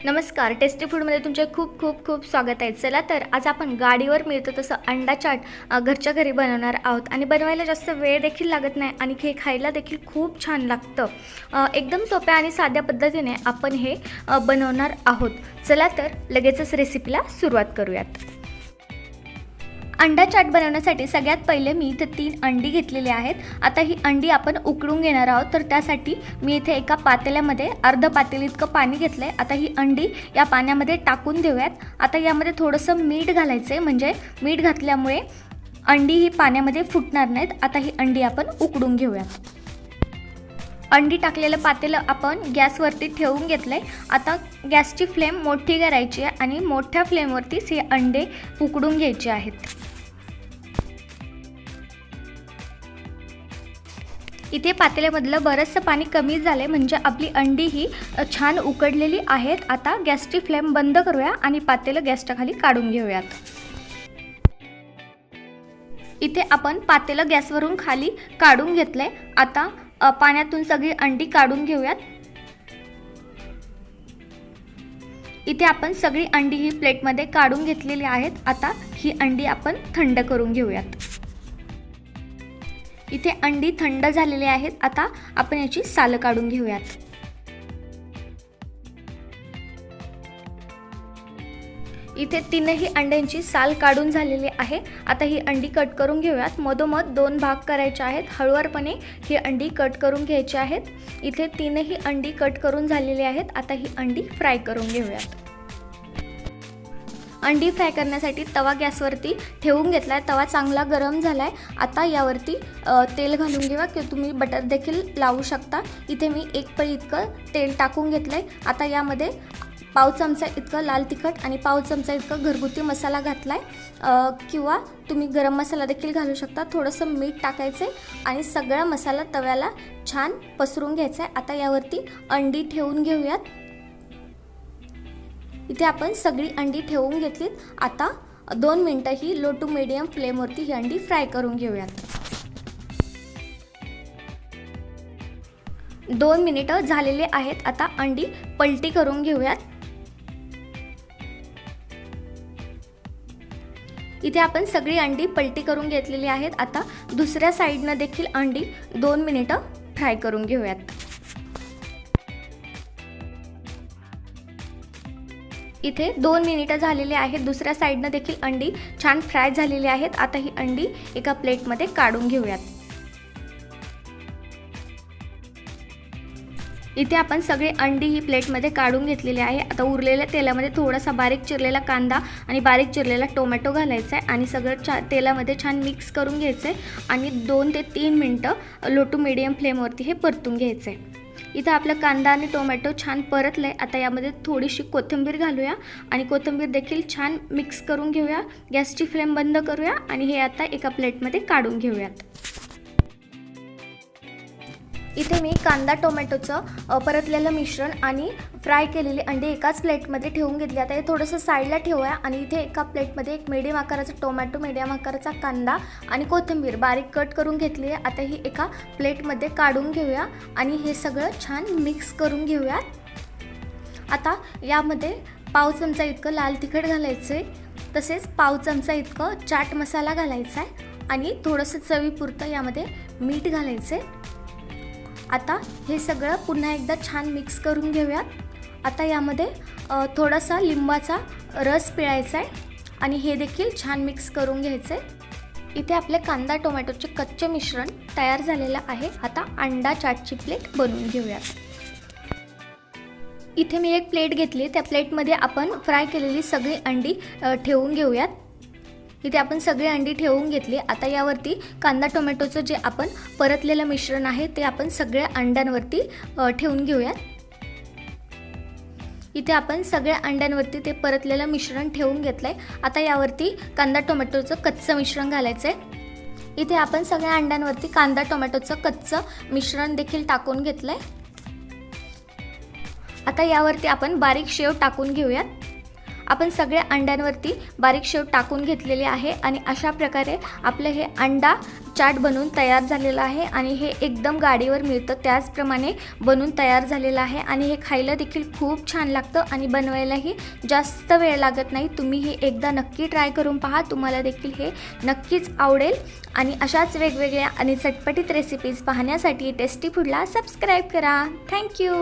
नमस्कार, टेस्टी फूडमध्ये तुमचे खूप खूप खूप स्वागत आहे. चला तर आज आपण गाडीवर मिळतो तसं अंडा चाट घरच्या घरी बनवणार आहोत आणि बनवायला जास्त वेळ देखील लागत नाही आणि हे खायला देखील खूप छान लागतं. एकदम सोप्या आणि साध्या पद्धतीने आपण हे बनवणार आहोत. चला तर लगेचच रेसिपीला सुरुवात करूयात. अंडा चाट बनवण्यासाठी सगळ्यात पहिले मी इथे 3 अंडी घेतलेली आहेत. आता ही अंडी आपण उकळून घेणार आहोत. तर त्यासाठी मी इथे एका पातेल्यामध्ये अर्ध पातेलं इतकं पाणी घेतलं आहे. आता ही अंडी या पाण्यामध्ये टाकून देऊयात. आता यामध्ये थोडंसं मीठ घालायचं आहे, म्हणजे मीठ घातल्यामुळे अंडी ही पाण्यामध्ये फुटणार नाहीत. आता ही अंडी आपण उकडून घेऊयात. अंडी टाकलेलं पातेलं आपण गॅसवरती ठेवून घेतलं आहे. आता गॅसची फ्लेम मोठी करायची आहे आणि मोठ्या फ्लेमवरतीच हे अंडे उकडून घ्यायचे आहेत. इथे पातेल्यामधलं बरंचसं पाणी कमी झालं, म्हणजे आपली अंडी ही छान उकडलेली आहेत. आता गॅसची फ्लेम बंद करूया आणि पातेलं गॅसच्या खाली काढून घेऊयात. इथे आपण पातेलं गॅसवरून खाली काढून घेतलंय. आता पाण्यातून सगळी अंडी काढून घेऊयात. इथे आपण सगळी अंडी ही प्लेटमध्ये काढून घेतलेली आहेत. आता ही अंडी आपण थंड करून घेऊयात. इथे अंडी थंड झालेली आहेत. आता आपण याची सालं काढून घेऊयात. इथे 3ही अंड्यांची साल काढून झालेली आहे. आता ही अंडी कट करून घेऊयात. मधोमध 2 भाग करायचे आहेत. हळूवारपणे ही अंडी कट करून घ्यायची आहेत. इथे 3ही अंडी कट करून झालेली आहेत. आता ही अंडी फ्राय करून घेऊयात. अंडी फ्राय करण्यासाठी तवा गॅसवरती ठेवून घेतला आहे. तवा चांगला गरम झाला आहे. आता यावरती तेल घालून घेऊया, किंवा तुम्ही बटर देखील लावू शकता. इथे मी 1 पळी इतकं तेल टाकून घेतलं आहे. आता यामध्ये पाव चमचा इतकं लाल तिखट आणि पाव चमचा इतकं घरगुती मसाला घातला आहे, किंवा तुम्ही गरम मसाला देखील घालू शकता. थोडंसं मीठ टाकायचं आहे आणि सगळा मसाला तव्याला छान पसरून घ्यायचा आहे. आता यावरती अंडी ठेवून घेऊयात. इथे आपण सगळी अंडी ठेवून घेतलीत. आता 2 मिनटं ही लो टू मीडियम फ्लेमवरती ही अंडी फ्राय करून घेऊयात. 2 मिनिटं झालेले आहेत. आता अंडी पलटी करून घेऊयात. इथे आपण सगळी अंडी पलटी करून घेतलेली आहेत. आता दुसऱ्या साईडनं देखील अंडी 2 मिनिटं फ्राय करून घेऊयात. इथे 2 मिनिटं झालेले आहेत. दुसऱ्या साईडनं देखील अंडी छान फ्राय झालेली आहेत. आता ही अंडी एका प्लेटमध्ये काढून घेऊयात. इथे आपण सगळे अंडी ही प्लेटमध्ये काढून घेतलेली आहे. आता उरलेल्या तेलामध्ये थोडासा बारीक चिरलेला कांदा आणि बारीक चिरलेला टोमॅटो घालायचा आहे आणि सगळं तेलामध्ये छान मिक्स करून घ्यायचं आहे आणि 2 ते 3 मिनटं लो टू मीडियम फ्लेमवरती हे परतून घ्यायचं आहे. इथं आपला कांदा आणि टोमॅटो छान परतलं आहे. आता यामध्ये थोडीशी कोथिंबीर घालूया आणि कोथिंबीर देखील छान मिक्स करून घेऊया. गॅसची फ्लेम बंद करूया आणि हे आता एका प्लेटमध्ये काढून घेऊयात. इथे मी कांदा टोमॅटोचं परतलेलं मिश्रण आणि फ्राय केलेली अंडी एकाच प्लेटमध्ये ठेवून घेतली. आता हे थोडंसं साईडला ठेवूया आणि इथे एका प्लेटमध्ये एक मीडियम आकाराचा टोमॅटो, मीडियम आकाराचा कांदा आणि कोथिंबीर बारीक कट करून घेतली आहे. आता ही एका प्लेटमध्ये काढून घेऊया आणि हे सगळं छान मिक्स करून घेऊया. आता यामध्ये पाव चमचा इतकं लाल तिखट घालायचं आहे, तसेच पाव चमचा इतकं चाट मसाला घालायचा आहे आणि थोडंसं चवीपुरतं यामध्ये मीठ घालायचं आहे. आता हे सगळं पुन्हा एकदा छान मिक्स करून घेऊयात. आता यामध्ये थोडासा लिंबाचा रस पिळायचा आहे आणि हे देखील छान मिक्स करून घ्यायचं आहे. इथे आपले कांदा टोमॅटोचे कच्चे मिश्रण तयार झालेलं आहे. आता अंडा चाटची प्लेट बनवून घेऊयात. इथे मी एक प्लेट घेतली. त्या प्लेटमध्ये आपण फ्राय केलेली सगळी अंडी ठेवून घेऊयात. इथे आपण सगळी अंडी ठेवून घेतली. आता यावरती कांदा टोमॅटोचं जे आपण परतलेलं मिश्रण आहे ते आपण सगळ्या अंड्यांवरती ठेवून घेऊयात. इथे आपण सगळ्या अंड्यांवरती ते परतलेलं मिश्रण ठेवून घेतलं आहे. आता यावरती कांदा टोमॅटोचं कच्चं मिश्रण घालायचं आहे. इथे आपण सगळ्या अंड्यांवरती कांदा टोमॅटोचं कच्चं मिश्रण देखील टाकून घेतलं आहे. आता यावरती आपण बारीक शेव टाकून घेऊयात आपण सगळ्या अंड्यांवरती बारीक शेव टाकून घेतलेले आहे आणि अशा प्रकारे आपलं हे अंडा चाट बनवून तयार झालेलं आहे आणि हे एकदम गाडीवर मिळतं त्याचप्रमाणे बनवून तयार झालेलं आहे आणि हे खायला देखील खूप छान लागतं आणि बनवायलाही जास्त वेळ लागत नाही। तुम्ही हे एकदा नक्की ट्राय करून पहा, तुम्हाला देखील हे नक्कीच आवडेल। आणि अशाच वेगवेगळ्या आणि चटपटीत रेसिपीज पाहण्यासाठी टेस्टी फूडला सबस्क्राईब करा। थँक्यू।